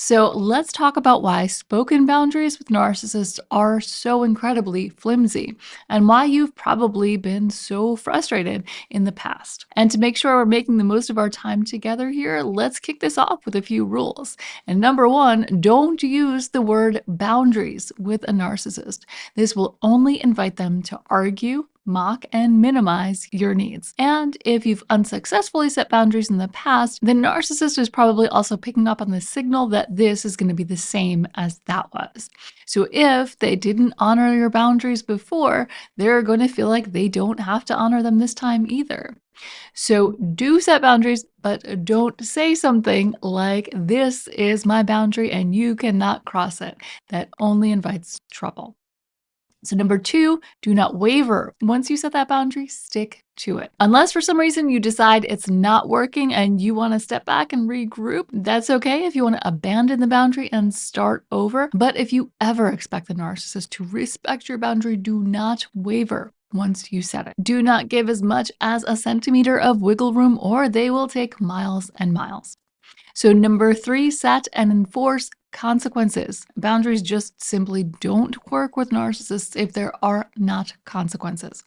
So let's talk about why spoken boundaries with narcissists are so incredibly flimsy and why you've probably been so frustrated in the past. And to make sure we're making the most of our time together here, let's kick this off with a few rules. And number one, don't use the word boundaries with a narcissist. This will only invite them to argue, mock, and minimize your needs. And if you've unsuccessfully set boundaries in the past, the narcissist is probably also picking up on the signal that this is going to be the same as that was. So if they didn't honor your boundaries before, they're going to feel like they don't have to honor them this time either. So do set boundaries, but don't say something like, "This is my boundary and you cannot cross it." That only invites trouble. So number two, do not waver. Once you set that boundary, stick to it. Unless for some reason you decide it's not working and you want to step back and regroup, that's okay if you want to abandon the boundary and start over. But if you ever expect the narcissist to respect your boundary, do not waver once you set it. Do not give as much as a centimeter of wiggle room or they will take miles and miles. So, number three, set and enforce consequences. Boundaries just simply don't work with narcissists if there are not consequences.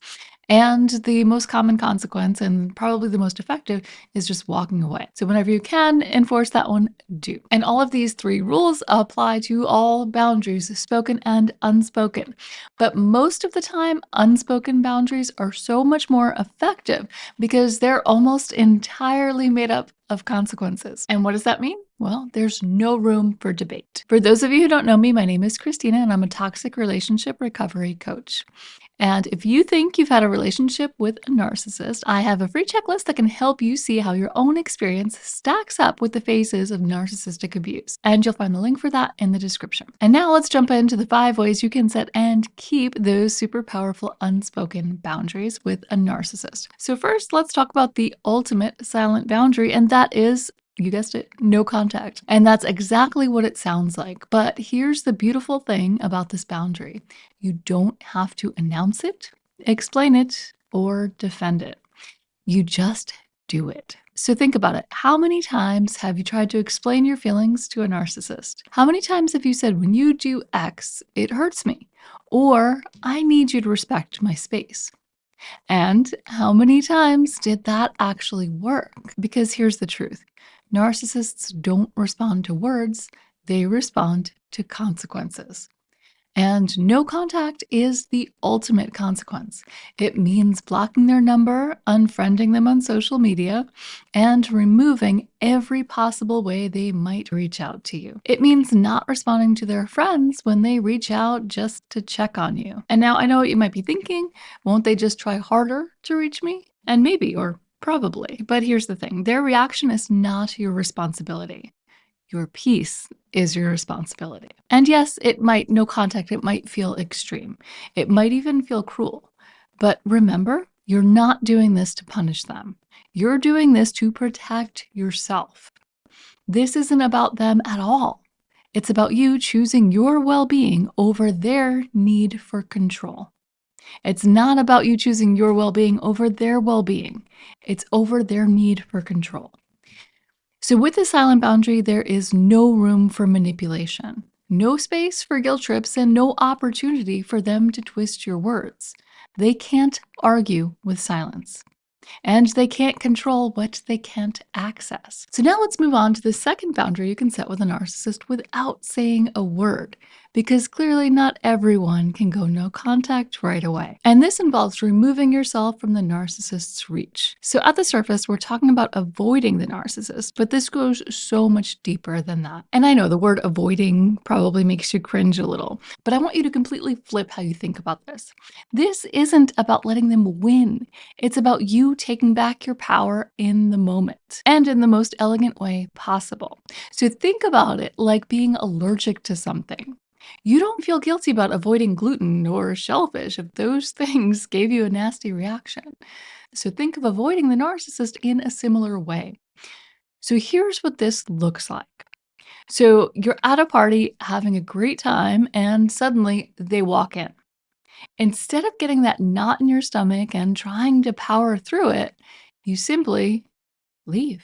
And the most common consequence, and probably the most effective, is just walking away. So, whenever you can enforce that one, do. And all of these three rules apply to all boundaries, spoken and unspoken. But most of the time, unspoken boundaries are so much more effective because they're almost entirely made up of consequences. And what does that mean? Well, there's no room for debate. For those of you who don't know me, my name is Christina and I'm a toxic relationship recovery coach. And if you think you've had a relationship with a narcissist, I have a free checklist that can help you see how your own experience stacks up with the phases of narcissistic abuse. And you'll find the link for that in the description. And now let's jump into the 5 ways you can set and keep those super powerful unspoken boundaries with a narcissist. So first, let's talk about the ultimate silent boundary, and that is, you guessed it, no contact. And that's exactly what it sounds like. But here's the beautiful thing about this boundary. You don't have to announce it, explain it, or defend it. You just do it. So think about it. How many times have you tried to explain your feelings to a narcissist? How many times have you said, "When you do X, it hurts me," or "I need you to respect my space"? And how many times did that actually work? Because here's the truth. Narcissists don't respond to words, they respond to consequences. And no contact is the ultimate consequence. It means blocking their number, unfriending them on social media, and removing every possible way they might reach out to you. It means not responding to their friends when they reach out just to check on you. And now I know what you might be thinking. Won't they just try harder to reach me? And maybe, or probably. But here's the thing, their reaction is not your responsibility. Your peace is your responsibility. And yes, no contact, it might feel extreme. It might even feel cruel. But remember, you're not doing this to punish them. You're doing this to protect yourself. This isn't about them at all. It's about you choosing your well-being over their need for control. It's not about you choosing your well-being over their well-being. It's over their need for control. So with the silent boundary, there is no room for manipulation, no space for guilt trips, and no opportunity for them to twist your words. They can't argue with silence. And they can't control what they can't access. So now let's move on to the second boundary you can set with a narcissist without saying a word, because clearly not everyone can go no contact right away. And this involves removing yourself from the narcissist's reach. So at the surface, we're talking about avoiding the narcissist, but this goes so much deeper than that. And I know the word avoiding probably makes you cringe a little, but I want you to completely flip how you think about this. This isn't about letting them win. It's about you taking back your power in the moment and in the most elegant way possible. So think about it like being allergic to something. You don't feel guilty about avoiding gluten or shellfish if those things gave you a nasty reaction. So think of avoiding the narcissist in a similar way. So here's what this looks like. So you're at a party having a great time and suddenly they walk in. Instead of getting that knot in your stomach and trying to power through it, you simply leave.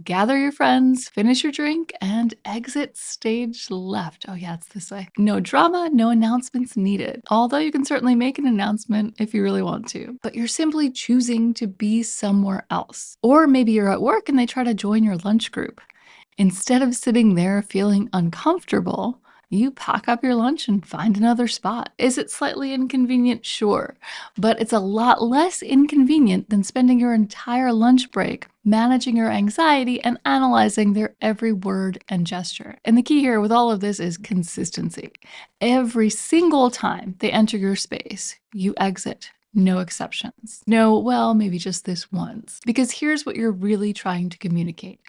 Gather your friends, finish your drink, and exit stage left. Oh, yeah, it's this way. No drama, no announcements needed. Although you can certainly make an announcement if you really want to, but you're simply choosing to be somewhere else. Or maybe you're at work and they try to join your lunch group. Instead of sitting there feeling uncomfortable, you pack up your lunch and find another spot. Is it slightly inconvenient? Sure. But it's a lot less inconvenient than spending your entire lunch break managing your anxiety and analyzing their every word and gesture. And the key here with all of this is consistency. Every single time they enter your space, you exit. No exceptions. No, well, maybe just this once. Because here's what you're really trying to communicate.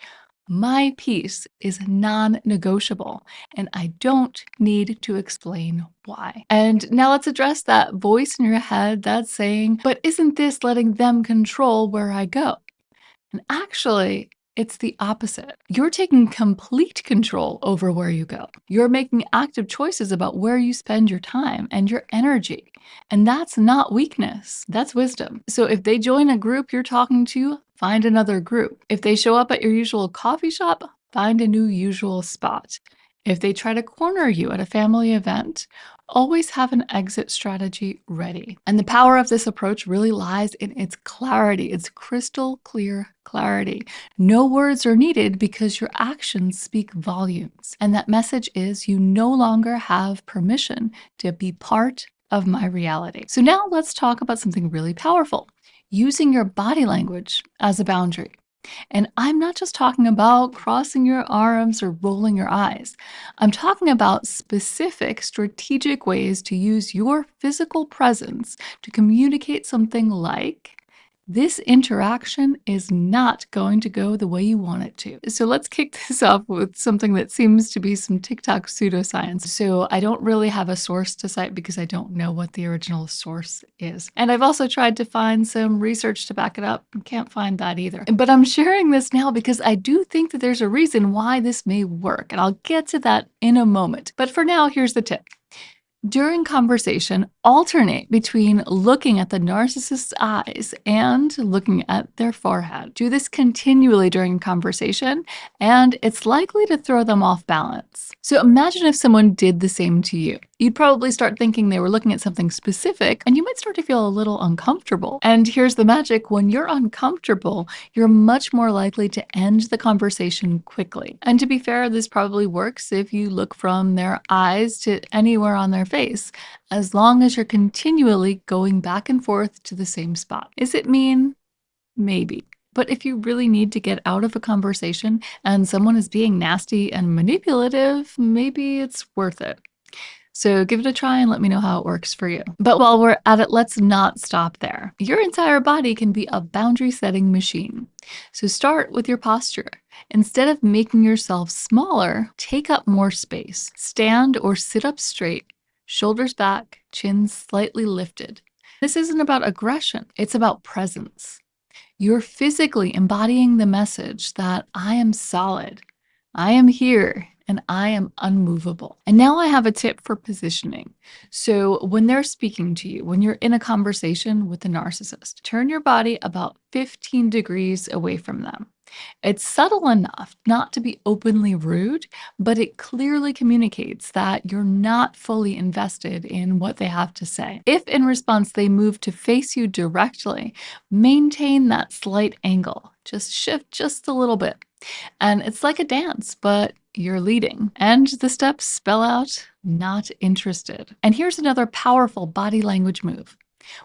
My piece is non negotiable, and I don't need to explain why. And now let's address that voice in your head that's saying, but isn't this letting them control where I go? And actually, it's the opposite. You're taking complete control over where you go. You're making active choices about where you spend your time and your energy. And that's not weakness, that's wisdom. So if they join a group you're talking to, find another group. If they show up at your usual coffee shop, find a new usual spot. If they try to corner you at a family event, always have an exit strategy ready. And the power of this approach really lies in its clarity, its crystal clear clarity. No words are needed because your actions speak volumes. And that message is you no longer have permission to be part of my reality. So now let's talk about something really powerful, using your body language as a boundary. And I'm not just talking about crossing your arms or rolling your eyes. I'm talking about specific strategic ways to use your physical presence to communicate something like, this interaction is not going to go the way you want it to. So let's kick this off with something that seems to be some TikTok pseudoscience. So I don't really have a source to cite because I don't know what the original source is. And I've also tried to find some research to back it up and can't find that either. But I'm sharing this now because I do think that there's a reason why this may work. And I'll get to that in a moment. But for now, here's the tip. During conversation, alternate between looking at the narcissist's eyes and looking at their forehead. Do this continually during conversation, and it's likely to throw them off balance. So imagine if someone did the same to you. You'd probably start thinking they were looking at something specific, and you might start to feel a little uncomfortable. And here's the magic. When you're uncomfortable, you're much more likely to end the conversation quickly. And to be fair, this probably works if you look from their eyes to anywhere on their face, as long as you're continually going back and forth to the same spot. Is it mean? Maybe. But if you really need to get out of a conversation and someone is being nasty and manipulative, maybe it's worth it. So give it a try and let me know how it works for you. But while we're at it, let's not stop there. Your entire body can be a boundary setting machine. So start with your posture. Instead of making yourself smaller, take up more space. Stand or sit up straight, shoulders back, chin slightly lifted. This isn't about aggression, it's about presence. You're physically embodying the message that I am solid, I am here, and I am unmovable. And now I have a tip for positioning. So when they're speaking to you, when you're in a conversation with a narcissist, turn your body about 15 degrees away from them. It's subtle enough not to be openly rude, but it clearly communicates that you're not fully invested in what they have to say. If in response they move to face you directly, maintain that slight angle. Just shift just a little bit. And it's like a dance, but you're leading. And the steps spell out not interested. And here's another powerful body language move.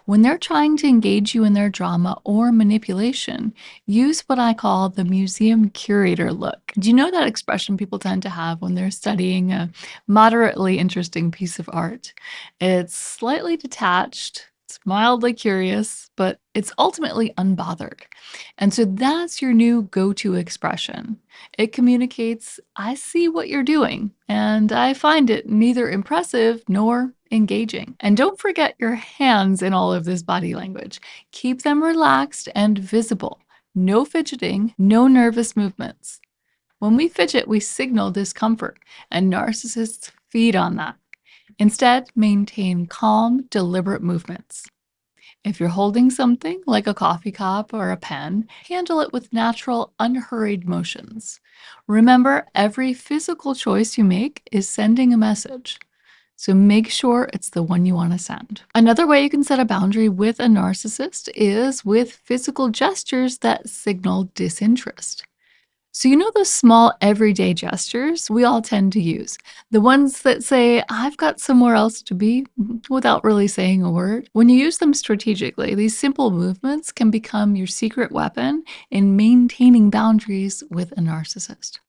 When they're trying to engage you in their drama or manipulation, use what I call the museum curator look. Do you know that expression people tend to have when they're studying a moderately interesting piece of art? It's slightly detached, it's mildly curious, but it's ultimately unbothered. And so that's your new go to expression. It communicates, I see what you're doing, and I find it neither impressive nor engaging. And don't forget your hands in all of this body language. Keep them relaxed and visible. No fidgeting, no nervous movements. When we fidget, we signal discomfort, and narcissists feed on that. Instead, maintain calm, deliberate movements. If you're holding something like a coffee cup or a pen, handle it with natural, unhurried motions. Remember, every physical choice you make is sending a message. So make sure it's the one you want to send. Another way you can set a boundary with a narcissist is with physical gestures that signal disinterest. So, you know those small everyday gestures we all tend to use? The ones that say, I've got somewhere else to be, without really saying a word? When you use them strategically, these simple movements can become your secret weapon in maintaining boundaries with a narcissist.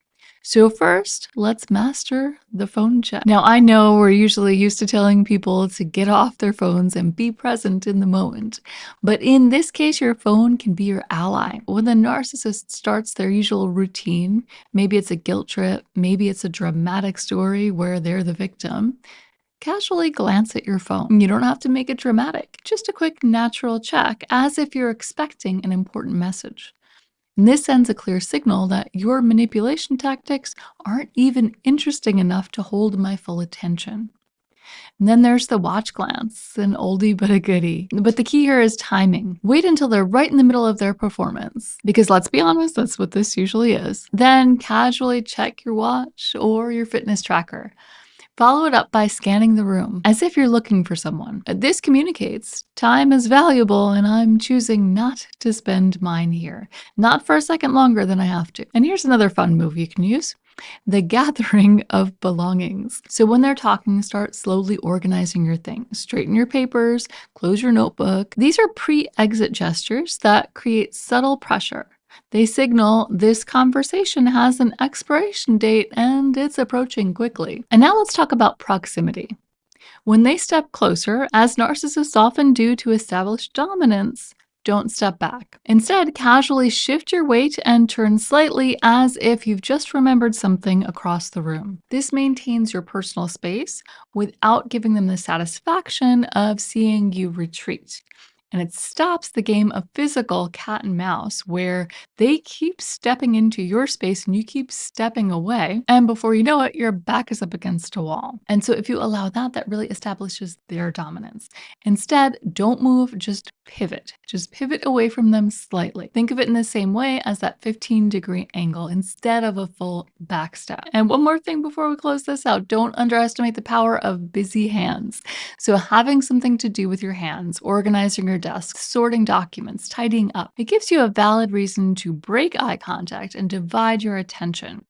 So, first, let's master the phone check. Now, I know we're usually used to telling people to get off their phones and be present in the moment. But in this case, your phone can be your ally. When the narcissist starts their usual routine, maybe it's a guilt trip, maybe it's a dramatic story where they're the victim, casually glance at your phone. You don't have to make it dramatic, just a quick natural check, as if you're expecting an important message. And this sends a clear signal that your manipulation tactics aren't even interesting enough to hold my full attention. And then there's the watch glance, an oldie but a goodie. But the key here is timing. Wait until they're right in the middle of their performance, because let's be honest, that's what this usually is. Then casually check your watch or your fitness tracker. Follow it up by scanning the room, as if you're looking for someone. This communicates time is valuable and I'm choosing not to spend mine here. Not for a second longer than I have to. And here's another fun move you can use: the gathering of belongings. So when they're talking, start slowly organizing your things. Straighten your papers, close your notebook. These are pre-exit gestures that create subtle pressure. They signal this conversation has an expiration date and it's approaching quickly. And now let's talk about proximity. When they step closer, as narcissists often do to establish dominance, don't step back. Instead, casually shift your weight and turn slightly as if you've just remembered something across the room. This maintains your personal space without giving them the satisfaction of seeing you retreat. And it stops the game of physical cat and mouse where they keep stepping into your space and you keep stepping away. And before you know it, your back is up against a wall. And so if you allow that, that really establishes their dominance. Instead, don't move, just pivot. Just pivot away from them slightly. Think of it in the same way as that 15-degree angle instead of a full back step. And one more thing before we close this out, don't underestimate the power of busy hands. So having something to do with your hands, organizing your desk, sorting documents, tidying up, it gives you a valid reason to break eye contact and divide your attention.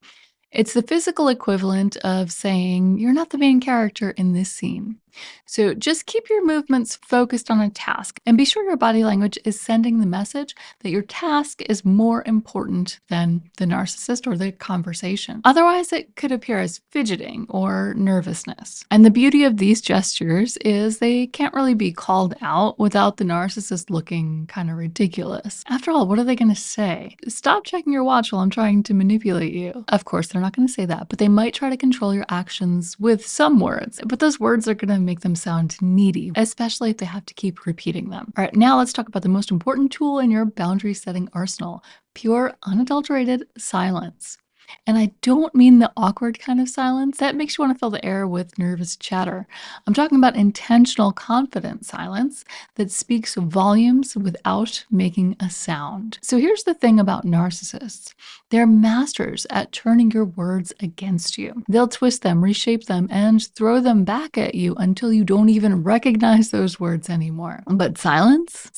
It's the physical equivalent of saying, you're not the main character in this scene. So just keep your movements focused on a task and be sure your body language is sending the message that your task is more important than the narcissist or the conversation. Otherwise, it could appear as fidgeting or nervousness. And the beauty of these gestures is they can't really be called out without the narcissist looking kind of ridiculous. After all, what are they going to say? Stop checking your watch while I'm trying to manipulate you. Of course, they're not going to say that, but they might try to control your actions with some words. But those words are going to make them sound needy, especially if they have to keep repeating them. All right, now let's talk about the most important tool in your boundary setting arsenal: pure, unadulterated silence. And I don't mean the awkward kind of silence that makes you want to fill the air with nervous chatter. I'm talking about intentional, confident silence that speaks volumes without making a sound. So here's the thing about narcissists: they're masters at turning your words against you. They'll twist them, reshape them, and throw them back at you until you don't even recognize those words anymore. But silence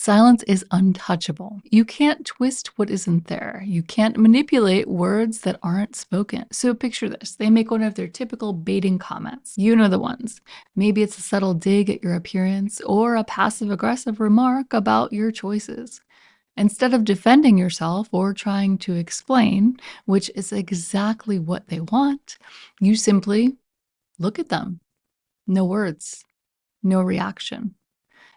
is untouchable. You can't twist what isn't there. You can't manipulate words that aren't spoken. So picture this. They make one of their typical baiting comments. You know the ones. Maybe it's a subtle dig at your appearance or a passive-aggressive remark about your choices. Instead of defending yourself or trying to explain, which is exactly what they want, you simply look at them. No words, no reaction.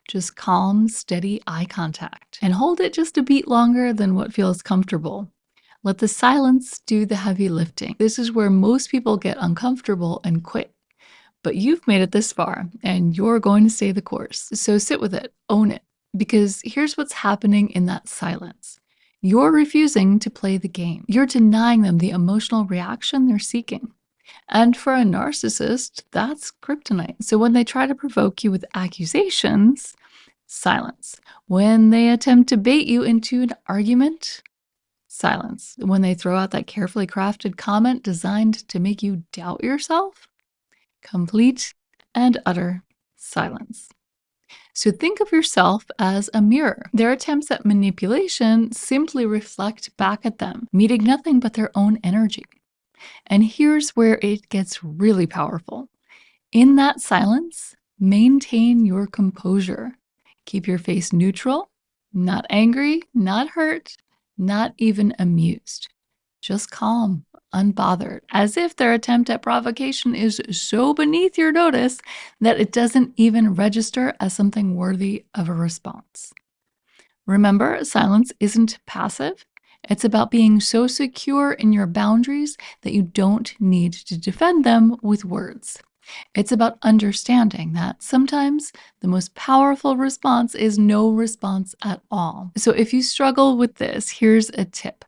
Just calm, steady eye contact. And hold it just a beat longer than what feels comfortable. Let the silence do the heavy lifting. This is where most people get uncomfortable and quit. But you've made it this far, and you're going to stay the course. So sit with it, own it, because here's what's happening in that silence. You're refusing to play the game. You're denying them the emotional reaction they're seeking. And for a narcissist, that's kryptonite. So when they try to provoke you with accusations, Silence. When they attempt to bait you into an argument, silence. When they throw out that carefully crafted comment designed to make you doubt yourself, complete and utter silence. So think of yourself as a mirror. Their attempts at manipulation simply reflect back at them, meeting nothing but their own energy. And here's where it gets really powerful. In that silence, maintain your composure. Keep your face neutral, not angry, not hurt, not even amused. Just calm, unbothered, as if their attempt at provocation is so beneath your notice that it doesn't even register as something worthy of a response. Remember, silence isn't passive. It's about being so secure in your boundaries that you don't need to defend them with words. It's about understanding that sometimes the most powerful response is no response at all. So if you struggle with this, here's a tip.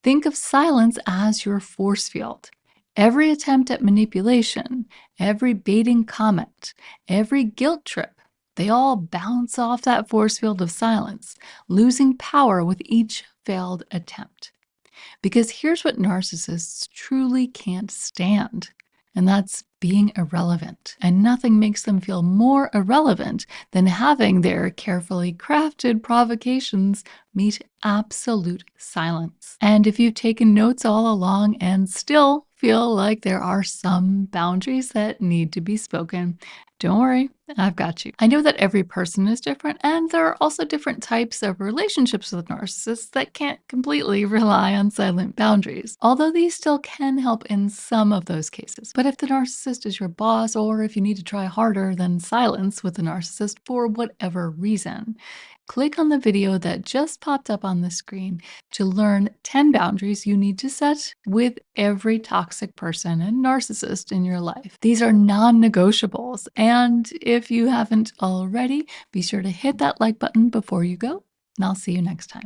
Think of silence as your force field. Every attempt at manipulation, every baiting comment, every guilt trip, they all bounce off that force field of silence, losing power with each failed attempt. Because here's what narcissists truly can't stand, and that's being irrelevant. And nothing makes them feel more irrelevant than having their carefully crafted provocations meet absolute silence. And if you've taken notes all along and still feel like there are some boundaries that need to be spoken, don't worry, I've got you. I know that every person is different, and there are also different types of relationships with narcissists that can't completely rely on silent boundaries, although these still can help in some of those cases. But if the narcissist is your boss, or if you need to try harder than silence with the narcissist for whatever reason, click on the video that just popped up on the screen to learn 10 boundaries you need to set with every toxic person and narcissist in your life. These are non-negotiables, and if you haven't already, be sure to hit that like button before you go, and I'll see you next time.